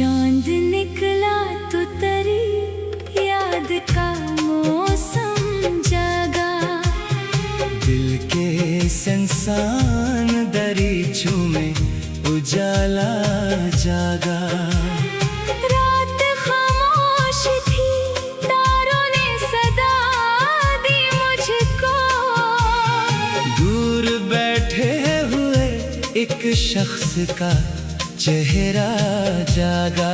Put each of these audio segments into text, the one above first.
चांद निकला तो तेरी याद का मौसम जागा। दिल के संसान दरीचों में उजाला जागा। रात खामोश थी, तारों ने सदा दी मुझको। दूर बैठे हुए एक शख्स का चेहरा जागा।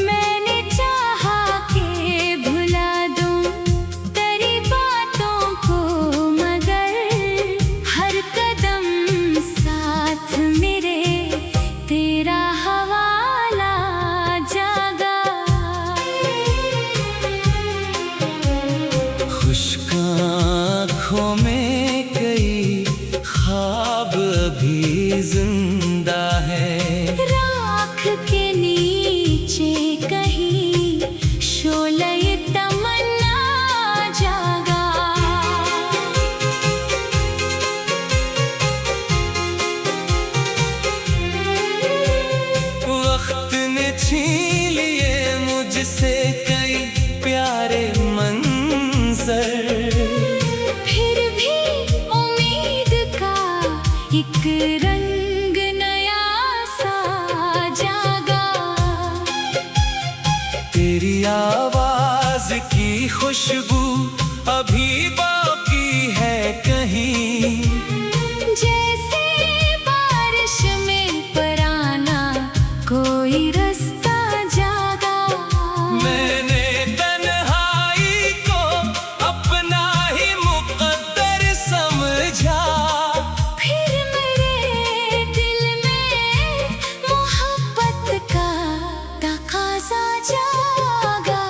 मैंने चाहा कि भुला दूं तेरी बातों को, मगर हर कदम साथ मेरे तेरा हवाला जागा। खुश्क आँखों में कई ख्वाब अभी जिंदा है। राख के नीचे कहीं शोले तमन्ना जागा। वक्त ने छीन लिए मुझसे कई प्यारे मंजर। फिर भी उम्मीद का एक रंग नया सा जागा। तेरी आवाज की खुशबू अभी बाकी है कहीं। जैसे बारिश में पराना कोई रास्ता जागा। मैंने तन्हाई को अपना ही मुकद्दर समझा। फिर मेरे दिल में मोहब्बत का तकाज़ा जागा।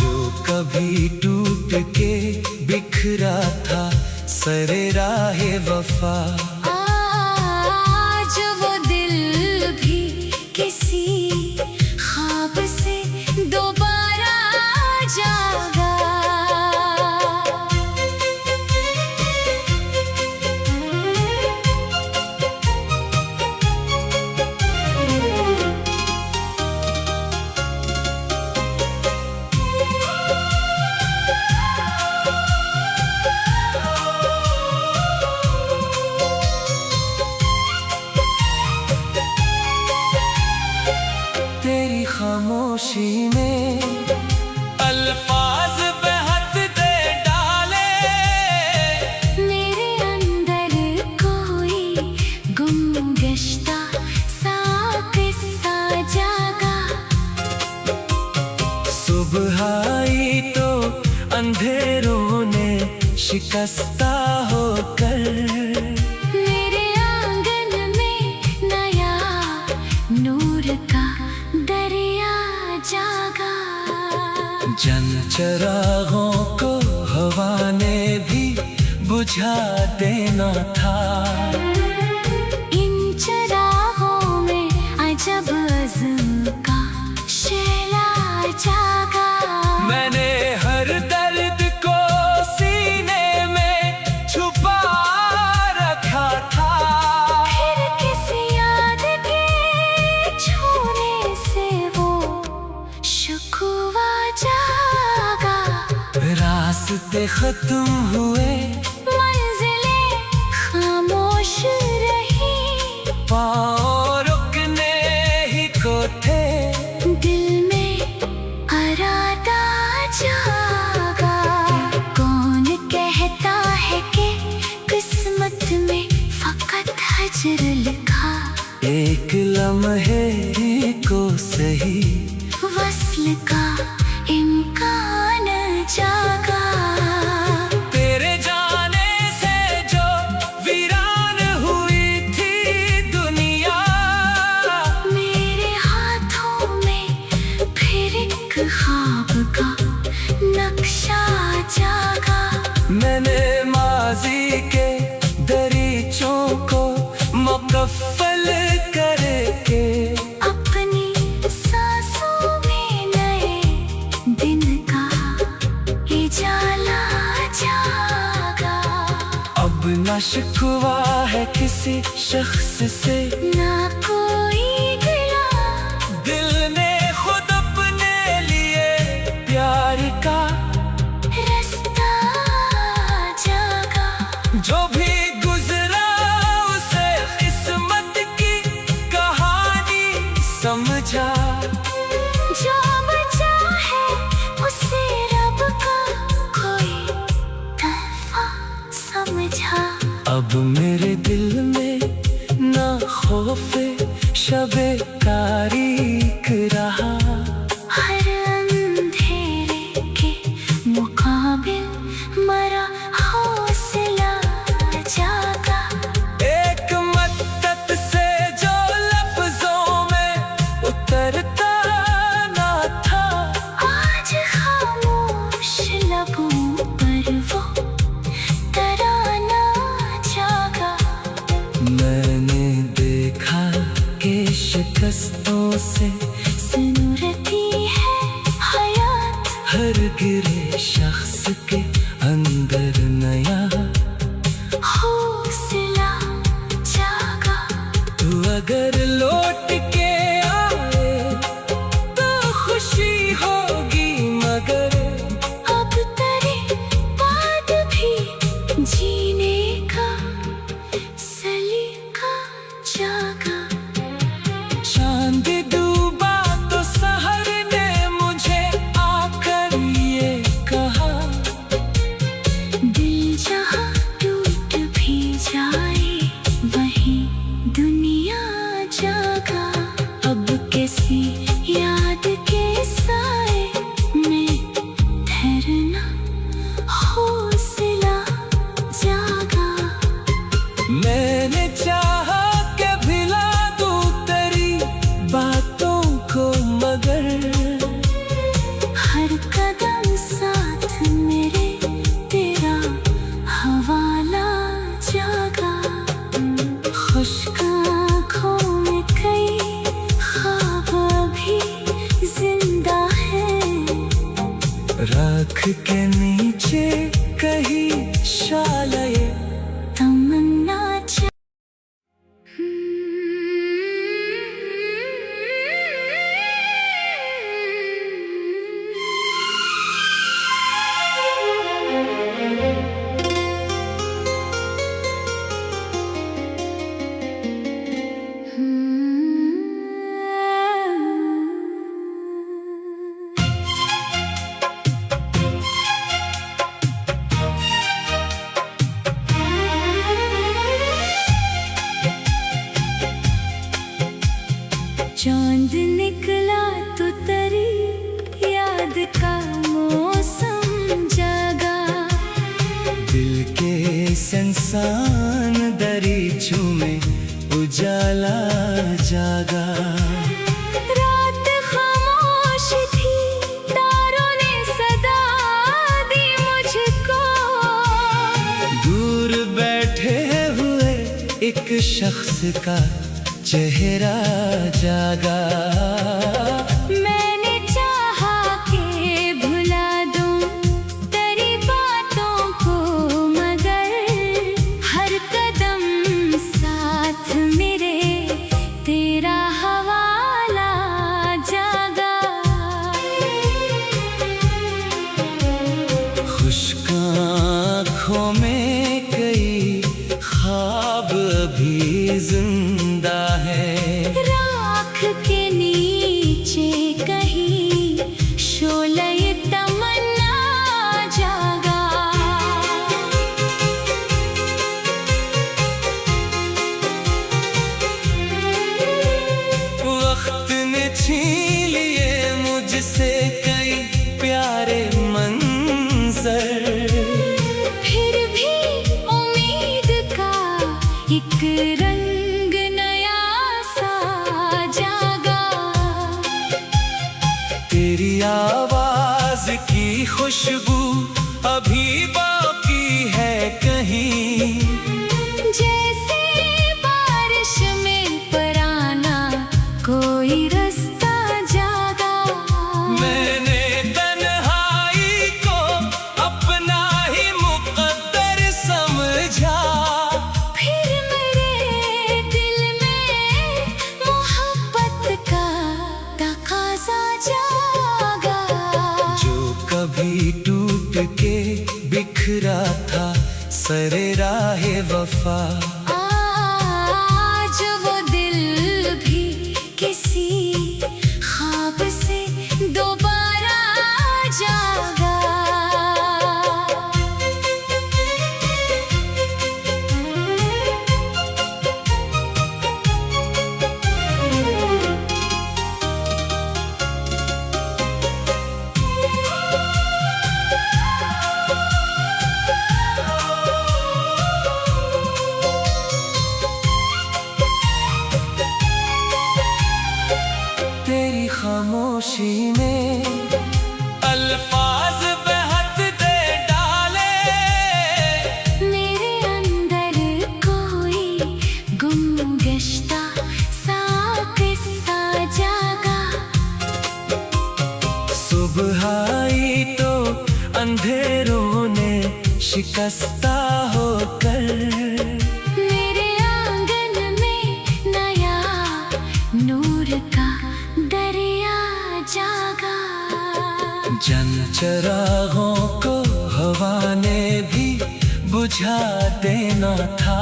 जो कभी टूट के बिखरा था सरे राहे वफा। आज वो दिल भी किसी ख्वाब से दोबारा जागा। तेरी खामोशी में अल्फाज बेहद दे डाले। मेरे अंदर कोई गुमगश्ता सा किस्सा जागा। सुबह आई तो अंधेरों ने शिकस्ता होकर। मेरे आंगन में नया नूर का दरिया जागा। जन चरागों को हवा ने भी बुझा देना था। इन चरागों में अजब अज़्म का शेला जागा। मैंने हर दर्द को सीने में छुपा रखा था। फिर किसी याद के छूने से वो शुक्वा जागा। रास्ते खत्म हुए, मंजिलें खामोश रही। पाँव रुकने ही को थे। दिल में इरादा जागा। कौन कहता है कि किस्मत में फकत हजर लिखा। एक लम्हे को सही वस्ल का इम्कान जागा। तेरे जाने से जो वीरान हुई थी दुनिया। मेरे हाथों में फिर एक ख्वाब का नक्शा जागा। मैंने माजी के दरीचों को मुकफ्फल करके अपनी सांसों में नए दिन का उजाला जागा। अब न शिकवा है किसी शख्स से, ना कोई गिला शबे तारीख रहा। हर अंधेरे के मुकाबिल मरा हौसला जागा। एक मद्दत से जो लफ्जों में उतरता ना था, आज खामोश लबों पर वो तराना जागा। मैंने देखा कि शिकस्तों से सुनूरती है हयात। हर गिरे शख्स के अंदर नया हौसला जागा। तू अगर लौट के आए तो खुशी होगी, मगर अब तेरे बाद भी जीने का सलीका जागा। चांद डूबा तो सहर ने मुझे आकर ये कहा, दिल जहाँ टूट भी जाए वहीं दुनिया जागा। अब किसी याद के साए में ठहरना हौसला जागा। मैंने चाहा कि भिला दूं तेरी बातों को, मगर हर कदम साथ मेरे तेरा हवाला जागा। खुश्क आँखों में कई ख्वाब अभी जिंदा है। राख के नीचे कहीं शालये तमन्ना चांद निकला तो तेरी याद का मौसम जागा। दिल के संसान दरीचों में उजाला जागा। रात खामोश थी, तारों ने सदा दी मुझको। दूर बैठे हुए एक शख्स का चेहरा जागा। मैंने चाहा कि भुला दूं तेरी बातों को, मगर हर कदम साथ मेरे तेरा हवाला जागा। खुश्क आँखों में कई ख्वाब अभी जिंदा है। राख के नीचे कहीं शोले तमन्ना जागा। वक्त ने छीन लिए मुझसे कई प्यारे मंजर, फिर भी उम्मीद का एक रंग नया सा जागा। तेरी आवाज की खुशबू अभी बाकी है कहीं, जैसे बारिश में पराना कोई रास्ता जागा। मैंने तन्हाई को अपना ही मुकद्दर समझा। फिर मेरे दिल में मोहब्बत का तकाज़ा जागा। जो कभी टूट के बिखरा था सरे राहे वफा, आज वो दिल भी किसी ख्वाब से दोबारा जागा। खामोशी में अल्फाज बेहद दे डाले। मेरे अंदर कोई गुमगश्ता सा किस्सा जागा। सुबह आई तो अंधेरों ने शिकस्ता होकर मेरे आंगन में नया नूर का दरिया जागा। जन चरागों को हवा ने भी बुझा देना था।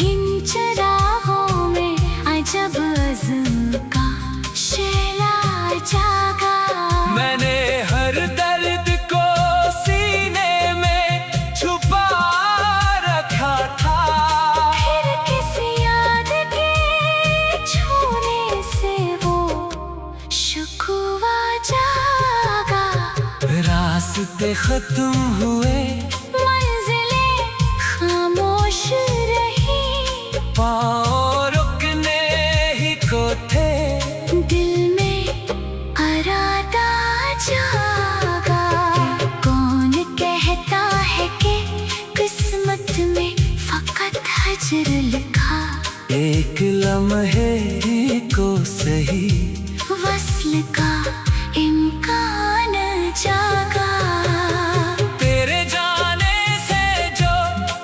इन चरागों में अजब अज़्म का शेला जागा। मैंने हर दर्द को सीने में छुपा रखा था। फिर किसी याद के छूने से वो शुक्वा जागा। रास्ते खत्म हुए, मंजिलें खामोश रही। पाँव रुकने ही को थे। दिल में अरादा जागा। कौन कहता है कि किस्मत में फकत हजर लिखा। एक लम्हे को सही वस्ल का इम्कान जागा। तेरे जाने से जो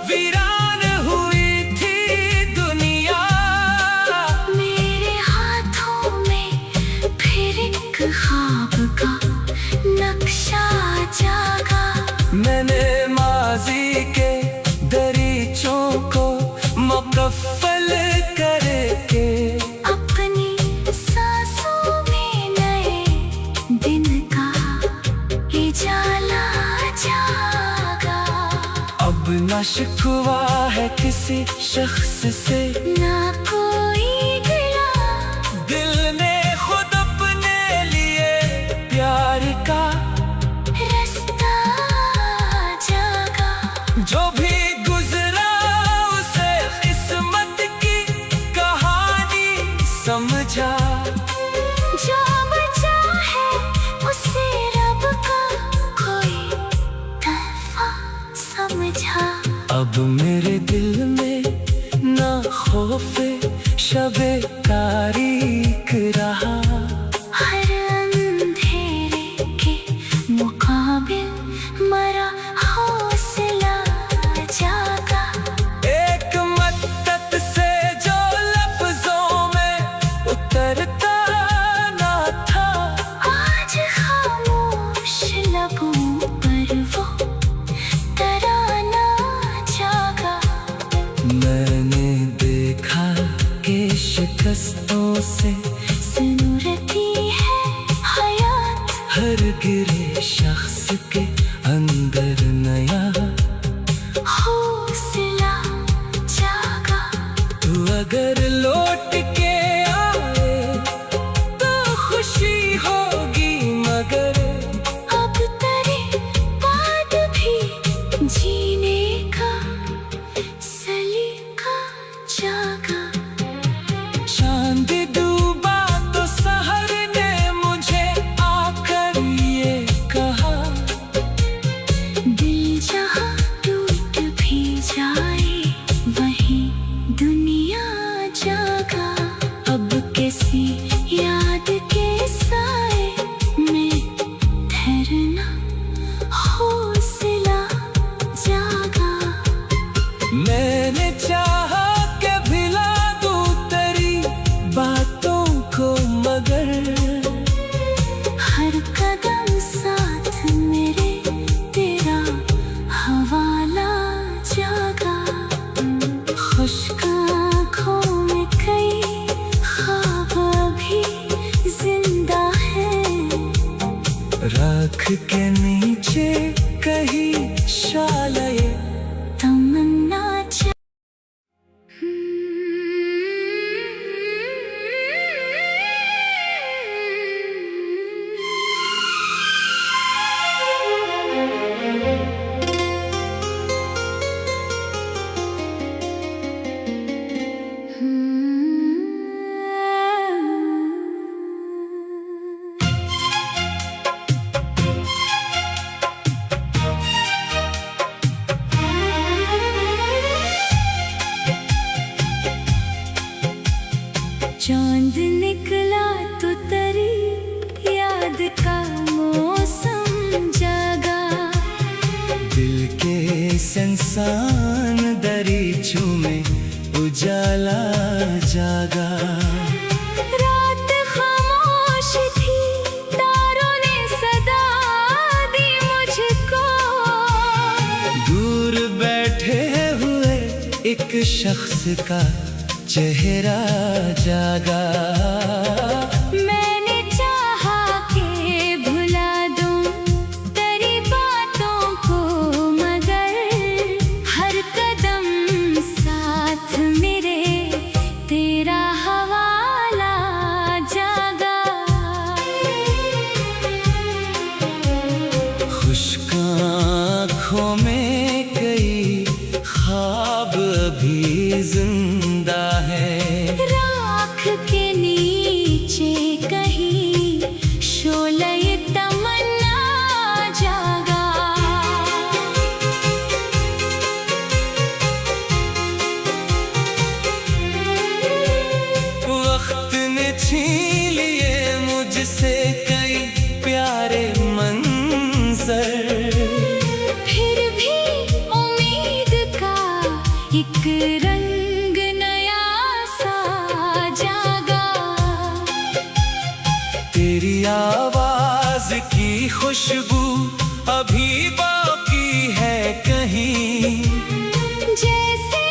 वीरान हुई थी दुनिया, मेरे हाथों में फिर एक ख्वाब का नक्शा जागा। मैंने माजी के दरीचों को मुकफ्फल करके अपनी सांसों में नए दिन का उजाला जागा। अब न शिकवा है किसी शख्स से, ना कोई गिला। दिल ने खुद अपने लिए प्यार का रास्ता जागा। जो भी गुजरा उसे किस्मत की कहानी समझा। जो बचा है उसे रब का कोई तोहफा समझा। अब मेरे दिल में ना खौफे शबे तारीक रहा। हर अंधेरे के मुकाबिल मरा हौसला जागा। एक मद्दत से जो लफ्जों में उतरता ना था, आज खामोश लबों पर वो तराना जागा। मैंने देखा कि शिकस्तों से ज़रूरती है हयात। हर गिरे शख्स के अंदर नया हौसला जागा। तू अगर लौट के आए तो खुशी होगी, मगर अब तेरे बाद भी जीने का सलीका जागा। चांद डूबा तो सहर ने मुझे आकर ये कहा। दिल जहाँ टूट भी जाए वहीं दुनिया जागा। अब किसी याद के साए में ठहरना हौसला जागा। मैंने चाहा कि भिला दूं तेरी बातों को, मगर हर कदम साथ मेरे तेरा हवाला जागा। खुश्क आँखों में कई ख्वाब अभी जिंदा है। राख के नीचे कहीं शालये तमन्ना चांद निकला तो तरी याद का मौसम जागा। दिल के संसान दरीचों में उजाला जागा। रात खामोश थी, तारों ने सदा दी मुझको। दूर बैठे हुए एक शख्स का चेहरा जागा। मैंने चाहा कि भुला दूं तेरी बातों को, मगर हर कदम साथ मेरे तेरा हवाला जागा। खुश्क आँखों में कई ख्वाब अभी जिंदा है। राख के नीचे कहीं शोले तमन्ना जागा। वक्त ने छीन लिए मुझसे कई प्यारे मंजर। फिर भी उम्मीद का एक रंग नया सा जागा। तेरी आवाज की खुशबू अभी बाकी है कहीं। जैसे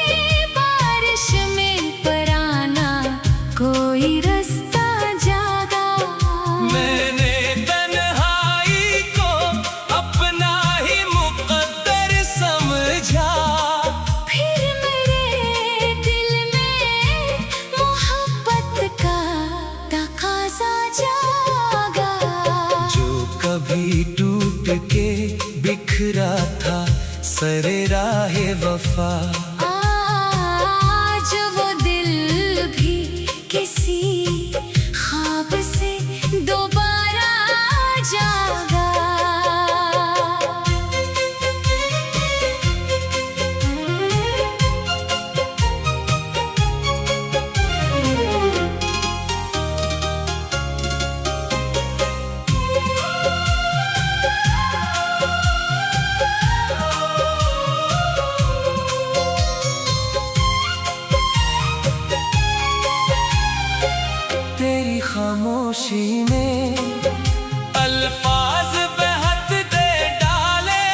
बारिश में पराना कोई रास्ता जागा। मैंने तन्हाई को अपना ही मुकद्दर समझा। फिर मेरे दिल में मोहब्बत का तकाज़ा जागा। जो कभी टूट के बिखरा था सरे राहे वफा। आज वो दिल भी किसी ख्वाब से दोबारा जागा। तेरी खामोशी में अल्फाज बेहद दे डाले।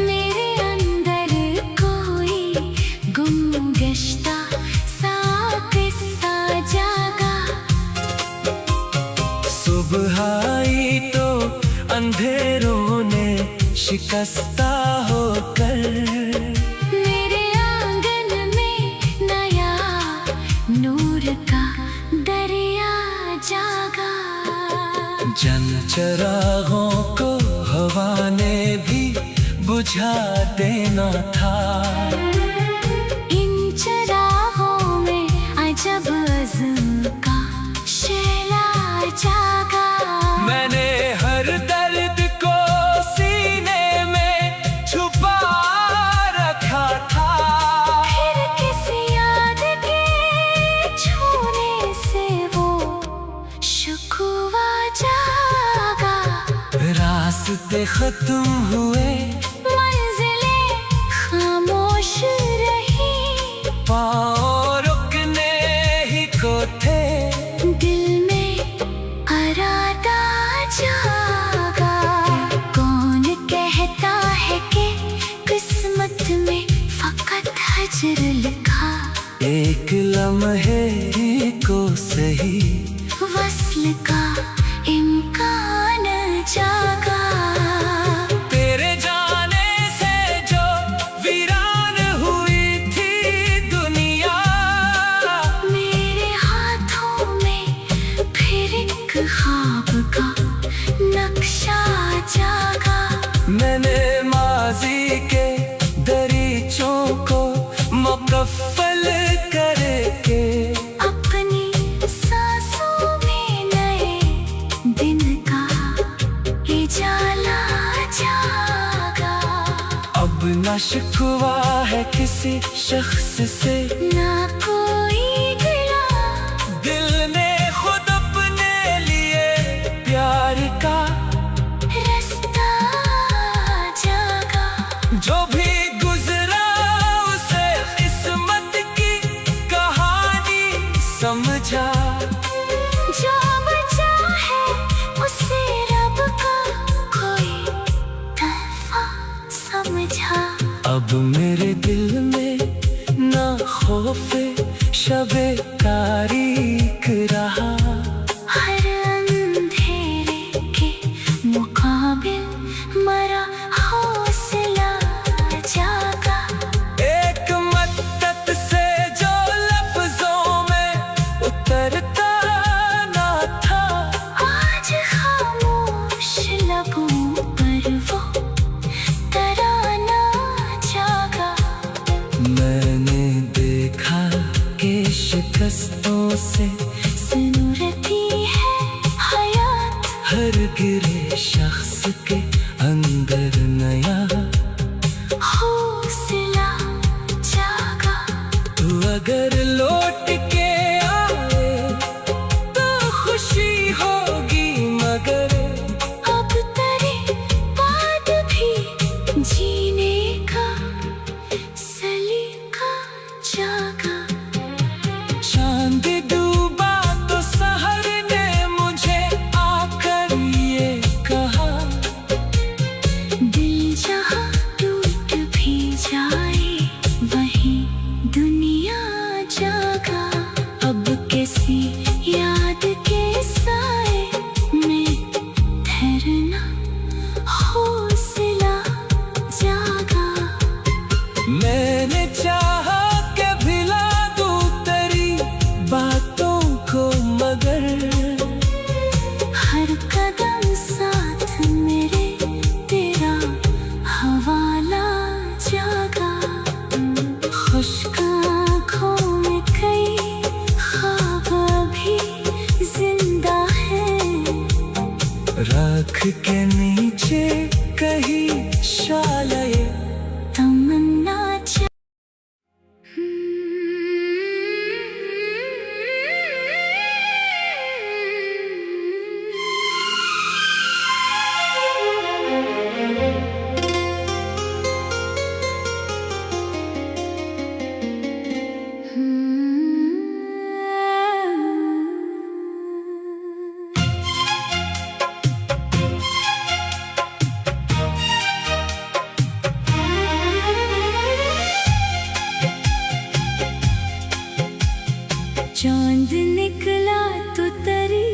मेरे अंदर कोई गुमगश्ता सा किस्सा जागा। सुबह आई तो अंधेरों ने शिकस्ता होकर। मेरे आंगन में नया नूर का दरिया जागा। जन चरागों को हवा ने भी बुझा देना था। इन चरागों में अजब अज़्म का शैला जागा। मैंने हर दर्द को सीने में छुपा रखा था। फिर किसी याद के छूने से वो शुक्वा जागा। रास्ते खत्म हुए, मंजिलें खामोश रही। पाँव रुकने ही को थे। दिल में अरादा जागा। कौन कहता है कि किस्मत में फकत हजर लिखा। एक लम्हे को सही वस्ल का इम्कान जागा। तेरे जाने से जो वीरान हुई थी दुनिया। मेरे हाथों में फिर एक ख्वाब का नक्शा जागा। मैंने माजी के दरीचों को मुकफ्फल करके अपनी सांसों में नए दिन का उजाला जागा। अब न शिकवा है किसी शख्स से, ना कोई गिला समझा। जो बचा है उसे रब का कोई तोहफा समझा। अब मेरे दिल में ना खौफे शबे तारीक रहा। हर अंधेरे के मुकाबिल मरा हौसला जागा। एक मद्दत से जो लफ्जों में उतरता ना था, आज खामोश लबों पर वो तराना जागा। मैंने देखा कि शिकस्तों से सुनुरती है हयात। हर गिरे शख्स के अंदर नया हौसला जागा। तू अगर लौट के आए तो खुशी होगी, मगर अब तेरे बाद भी जीने का सलीका जागा। चांद डूबा तो सहर ने मुझे आकर ये कहा। दिल जहाँ टूट भी जाए वहीं दुनिया जागा। अब किसी याद के साए में ठहरना हौसला जागा। मैंने चाहा कि भिला दूं तेरी बातों को, मगर हर कदम साथ मेरे तेरा हवाला जागा। खुश्क आँखों में कई ख्वाब अभी जिंदा है। राख के नीचे कहीं शालये तमन्ना चांद निकला तो तेरी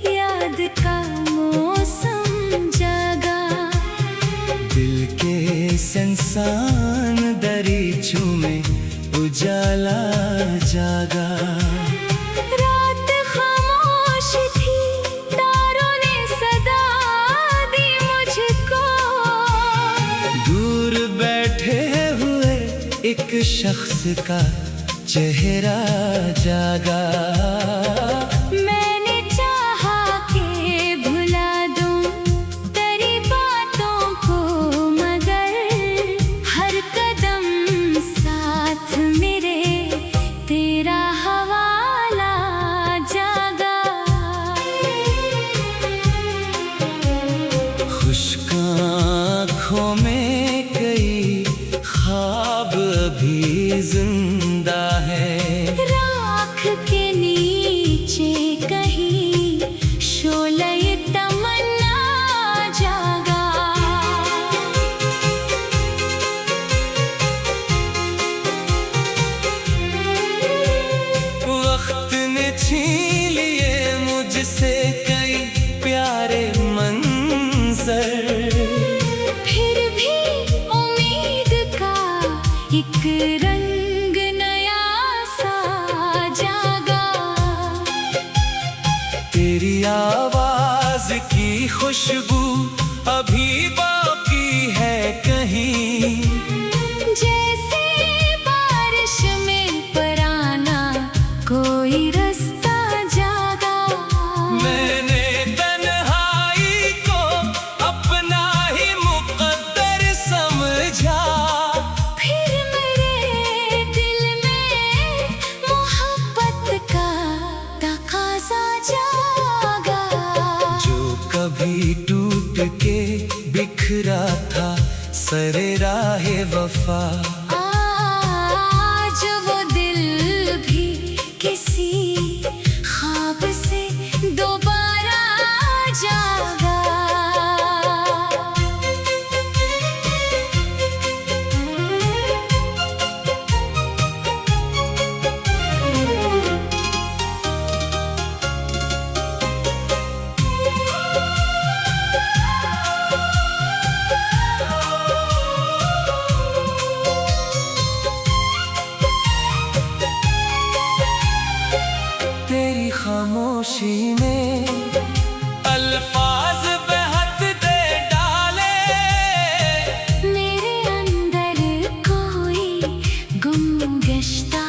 याद का मौसम जागा। दिल के संसान दरीचों में उजाला जागा। रात खामोश थी, तारों ने सदा दी मुझको। दूर बैठे हुए एक शख्स का चेहरा जागा। मैंने चाहा कि भुला दूं तेरी बातों को, मगर हर कदम साथ मेरे तेरा हवाला जागा। खुश्क आँखों में कई ख्वाब अभी जिंदा है। राख के नीचे कहीं शोले तमन्ना जागा। वक्त ने छीन लिए मुझसे कई प्यारे मंजर, फिर भी उम्मीद का एक रंग नया सा जागा। तेरी आवाज की खुशबू अभी बाकी है कहीं। जैसे बारिश में पराना कोई रास्ता जागा। मैंने तन्हाई को अपना ही मुकद्दर समझा। फिर मेरे दिल में मोहब्बत का तकाज़ा जागा। जो कभी टूट के बिखरा था सरे राहे वफा, खामोशी में अल्फाज बहत दे डाले। मेरे अंदर कोई गुमगश्ता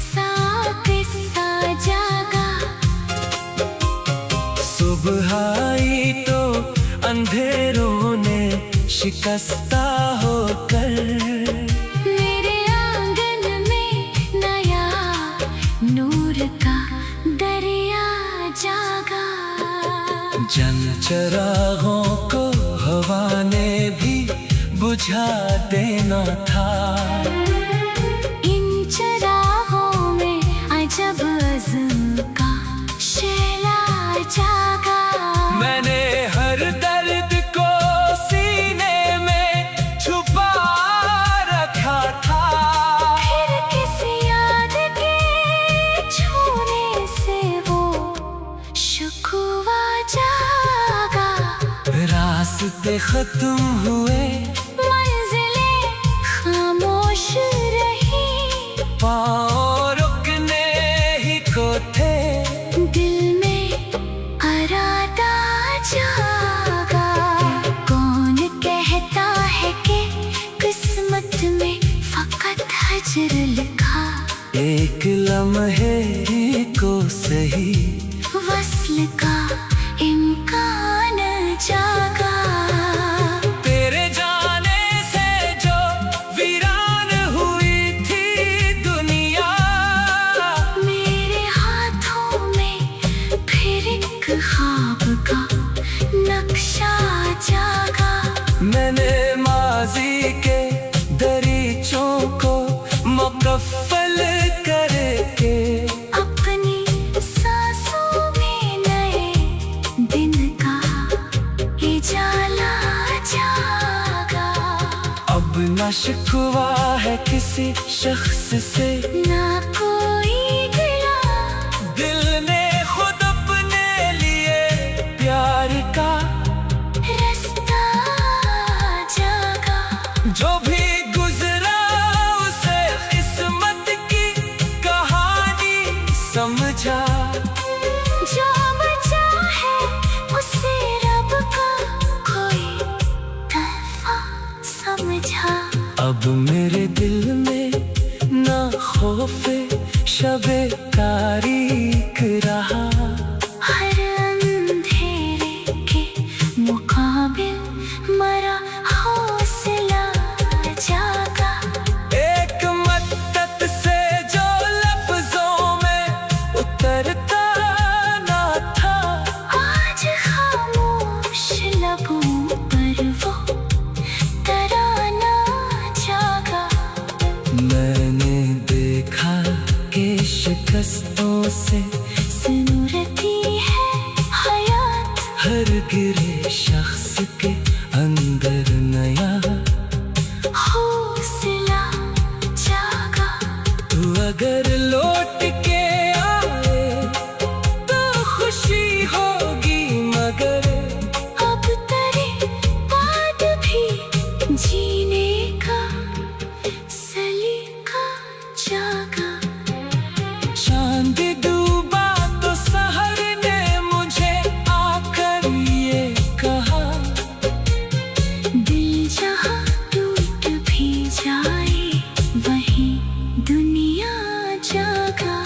सा किस्सा जागा। सुबह आई तो अंधेरों ने शिकस्ता होकर मेरे आंगन में नया नूर का दरिया जागा। जन चरागों को हवा ने भी बुझा देना था। इन चरागों में अजब अज़्म का शैला जागा। मैंने हर दर्द को सीने में छुपा रखा था। फिर किसी याद के छूने से वो शुक्वा जागा। रास्ते खत्म हुए, मंजिलें खामोश रही। पाँव रुकने ही को थे। दिल में अरादा जागा। कौन कहता है कि किस्मत में फकत हजर लिखा। एक लम्हे को सही वस्ल का इम्कान जागा। तेरे जाने से जो वीरान हुई थी दुनिया, मेरे हाथों में फिर एक ख्वाब का नक्शा जागा। मैंने माजी के दरीचों को मुकफ्फल करके अपनी सांसों में नए दिन का उजाला जागा। अब न शिकवा है किसी शख्स से, ना कोई गिला। दिल ने खुद अपने लिए प्यार का रास्ता जागा। जो भी गुजरा उसे किस्मत की कहानी समझा। जो बचा है उसे रब का कोई तोहफा समझा। अब मेरे दिल में ना खौफे शबे तारीक रहा। हर अंधेरे के मुकाबिल मरा हौसला जागा। एक मद्दत से जो लफ्जों में उतरता ना था, आज खामोश लबों पर वो तराना जागा। मैंने देखा कि शिकस्तों से सुनूरती है हयात। हर गिरे शख्स के अंदर नया हौसला जागा। तू अगर लौट के आए तो खुशी होगी, मगर अब तेरे बाद भी जीने का सलीका जागा। चांद डूबा तो सहर ने मुझे आकर ये कहा। दिल जहाँ टूट भी जाए वहीं दुनिया जागा।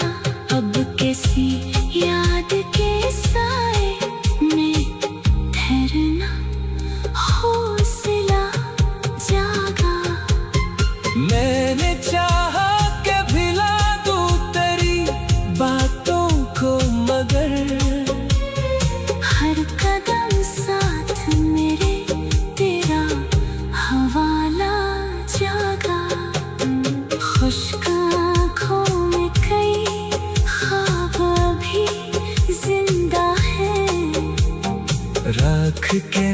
अब किसी याद के साए में ठहरना हौसला जागा। मैंने चाहा कि भिला दूं तेरी बातों को, मगर हर कदम साथ मेरे तेरा हवाला जागा। खुश्क आँखों में कई ख्वाब अभी जिंदा है। रख के